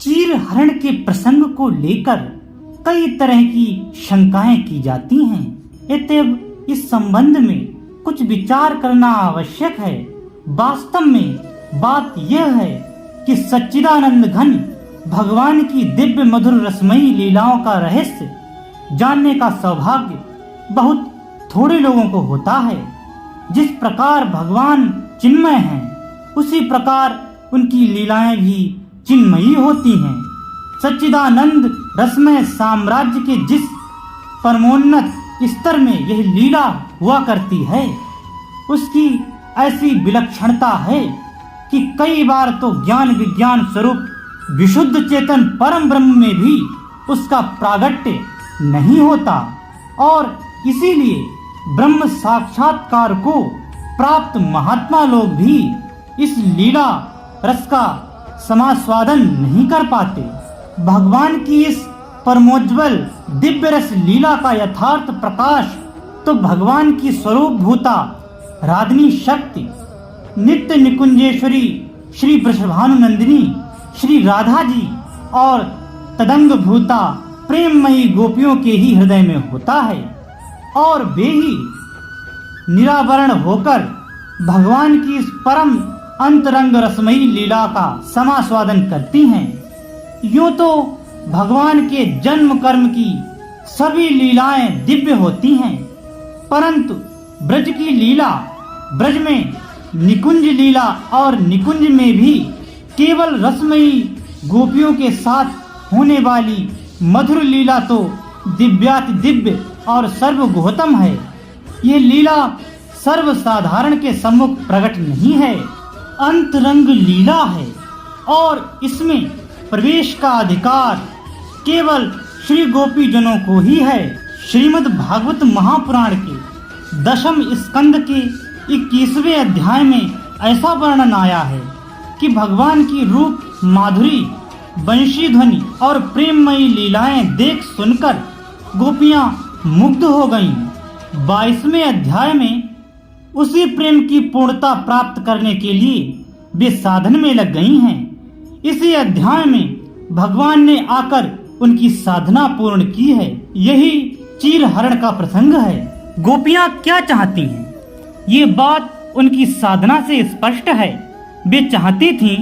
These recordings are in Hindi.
चीर हरण के प्रसंग को लेकर कई तरह की शंकाएं की जाती हैं। अतएव इस संबंध में कुछ विचार करना आवश्यक है। वास्तव में बात यह है कि सच्चिदानंद घन भगवान की दिव्य मधुर रसमयी लीलाओं का रहस्य जानने का सौभाग्य बहुत थोड़े लोगों को होता है। जिस प्रकार भगवान चिन्मय हैं, उसी प्रकार उनकी लीलाएं भी चिन्मयी होती हैं। सच्चिदानंद रसमय साम्राज्य के जिस परमोन्नत स्तर में यह लीला हुआ करती है, उसकी ऐसी विलक्षणता है कि कई बार तो ज्ञान विज्ञान स्वरूप विशुद्ध चेतन परम ब्रह्म में भी उसका प्रागट्य नहीं होता, और इसीलिए ब्रह्म साक्षात्कार को प्राप्त महात्मा लोग भी इस लीला रस का समास्वादन नहीं कर पाते। भगवान की इस परमोज्वल दिव्य रस लीला का यथार्थ प्रकाश तो भगवान की स्वरूप भूता राधनी शक्ति नित्य निकुंजेश्वरी श्री वृषभानुनंदिनी श्री राधा जी और तदंग भूता प्रेममयी गोपियों के ही हृदय में होता है, और वे ही निरावरण होकर भगवान की इस परम अंतरंग रसमयी लीला का समास्वादन करती हैं। यूं तो भगवान के जन्म कर्म की सभी लीलाएं दिव्य होती हैं, परंतु ब्रज की लीला, ब्रज में निकुंज लीला और निकुंज में भी केवल रसमयी गोपियों के साथ होने वाली मधुर लीला तो दिव्याति दिव्य और सर्वगोहतम है। ये लीला सर्वसाधारण के सम्मुख प्रकट नहीं है, अंतरंग लीला है, और इसमें प्रवेश का अधिकार केवल श्री गोपी जनों को ही है। श्रीमद् भागवत महापुराण के दशम स्कंद के 21वें अध्याय में ऐसा वर्णन आया है कि भगवान की रूप माधुरी, बंशी ध्वनि और प्रेममयी लीलाएं देख सुनकर गोपियां मुग्ध हो गईं। 22वें अध्याय में उसी प्रेम की पूर्णता प्राप्त करने के लिए वे साधन में लग गई हैं। इसी अध्याय में भगवान ने आकर उनकी साधना पूर्ण की है। यही चीर हरण का प्रसंग है। गोपियां क्या चाहती हैं, ये बात उनकी साधना से स्पष्ट है। वे चाहती थीं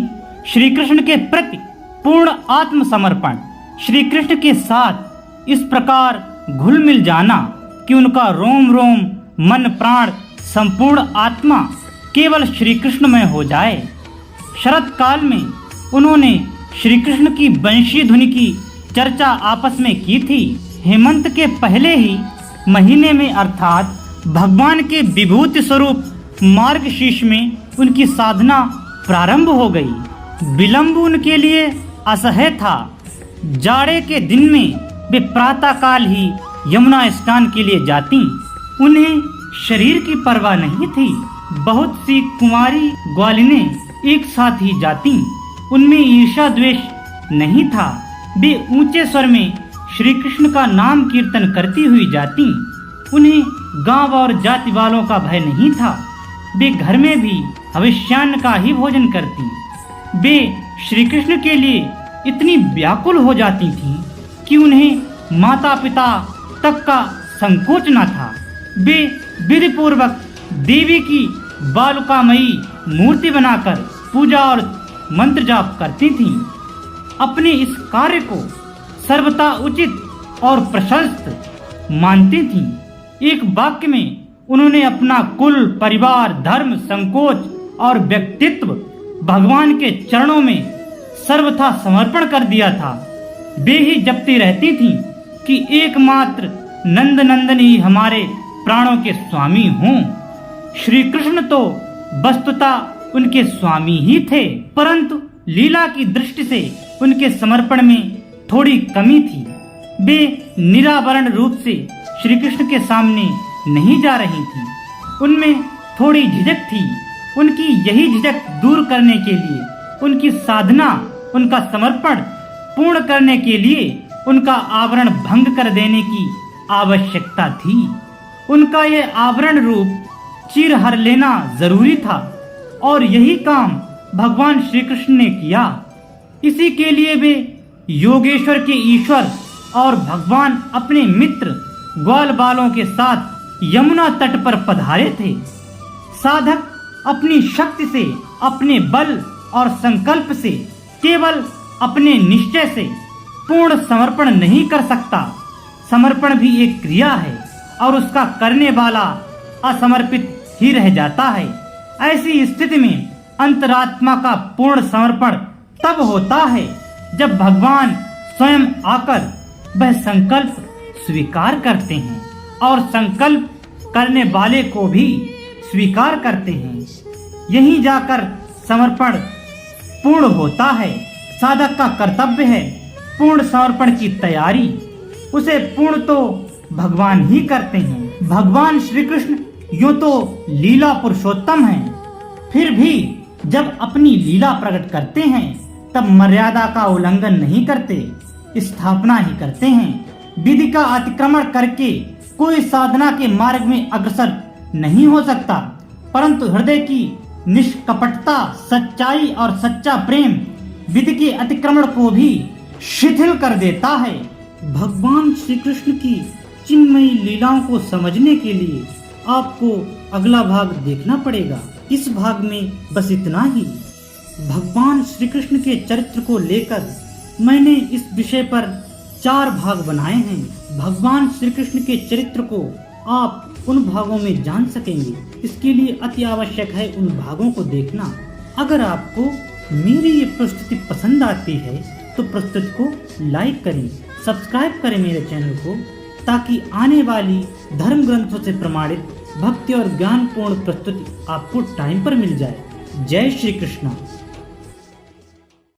श्री कृष्ण के प्रति पूर्ण आत्मसमर्पण, श्री कृष्ण के साथ इस प्रकार घुल मिल जाना कि उनका रोम रोम, मन प्राण, संपूर्ण आत्मा केवल श्री कृष्ण में हो जाए। शरत काल में उन्होंने श्री कृष्ण की बंशी धुनि की चर्चा आपस में की थी। हेमंत के पहले ही महीने में अर्थात भगवान के विभूति स्वरूप मार्गशीर्ष में उनकी साधना प्रारंभ हो गई। विलंब उनके लिए असह्य था। जाड़े के दिन में वे प्रातः काल ही यमुना स्नान के लिए जाती। उन्हें शरीर की परवाह नहीं थी। बहुत सी कुमारी ग्वालिनें एक साथ ही जाती। उनमें ईर्ष्या द्वेष नहीं था। वे ऊंचे स्वर में श्री कृष्ण का नाम कीर्तन करती हुई जाती। उन्हें गांव और जाति वालों का भय नहीं था। वे घर में भी हविष्यान्न का ही भोजन करती। वे श्री कृष्ण के लिए इतनी व्याकुल हो जाती थीं कि उन्हें माता पिता तक का संकोच न था। वे विधि पूर्वक देवी की बालुकामयी मूर्ति बनाकर पूजा और मंत्र जाप करती थीं। अपने इस कार्य को सर्वथा उचित और प्रशस्त मानती थीं। एक वाक्य में उन्होंने अपना कुल, परिवार, धर्म, संकोच और व्यक्तित्व भगवान के चरणों में सर्वथा समर्पण कर दिया था। वे ही जपती रहती थीं कि एकमात्र नंद नंदन ही हमारे प्राणों के स्वामी हों। श्री कृष्ण तो वस्तुतः उनके स्वामी ही थे, परंतु लीला की दृष्टि से उनके समर्पण में थोड़ी कमी थी। वे निरावरण रूप से श्री कृष्ण के सामने नहीं जा रही थी। उनमें थोड़ी झिझक थी। उनकी यही झिझक दूर करने के लिए, उनकी साधना, उनका समर्पण पूर्ण करने के लिए उनका आवरण भंग कर देने की आवश्यकता थी। उनका यह आवरण रूप चीर हर लेना जरूरी था, और यही काम भगवान श्री कृष्ण ने किया। इसी के लिए वे योगेश्वर के ईश्वर और भगवान अपने मित्र ग्वाल बालों के साथ यमुना तट पर पधारे थे। साधक अपनी शक्ति से, अपने बल और संकल्प से, केवल अपने निश्चय से पूर्ण समर्पण नहीं कर सकता। समर्पण भी एक क्रिया है और उसका करने वाला असमर्पित ही रह जाता है। ऐसी स्थिति में अंतरात्मा का पूर्ण समर्पण तब होता है जब भगवान स्वयं आकर वह संकल्प स्वीकार करते हैं और संकल्प करने वाले को भी स्वीकार करते हैं। यहीं जाकर समर्पण पूर्ण होता है। साधक का कर्तव्य है पूर्ण समर्पण की तैयारी। उसे पूर्ण तो भगवान ही करते हैं। भगवान श्री कृष्ण यूं तो लीला पुरुषोत्तम हैं, फिर भी जब अपनी लीला प्रकट करते हैं तब मर्यादा का उल्लंघन नहीं करते, स्थापना ही करते हैं। विधि का अतिक्रमण करके कोई साधना के मार्ग में अग्रसर नहीं हो सकता, परंतु हृदय की निष्कपटता, सच्चाई और सच्चा प्रेम विधि के अतिक्रमण को भी शिथिल कर देता है। भगवान श्री कृष्ण की चिन्मयी लीलाओं को समझने के लिए आपको अगला भाग देखना पड़ेगा। इस भाग में बस इतना ही। भगवान श्री कृष्ण के चरित्र को लेकर मैंने इस विषय पर 4 भाग बनाए हैं। भगवान श्री कृष्ण के चरित्र को आप उन भागों में जान सकेंगे। इसके लिए अति आवश्यक है उन भागों को देखना। अगर आपको मेरी ये प्रस्तुति पसंद आती है तो प्रस्तुति को लाइक करें, सब्सक्राइब करें मेरे चैनल को, ताकि आने वाली धर्म ग्रंथों से प्रमाणित भक्ति और ज्ञानपूर्ण प्रस्तुति आपको टाइम पर मिल जाए। जय श्री कृष्ण।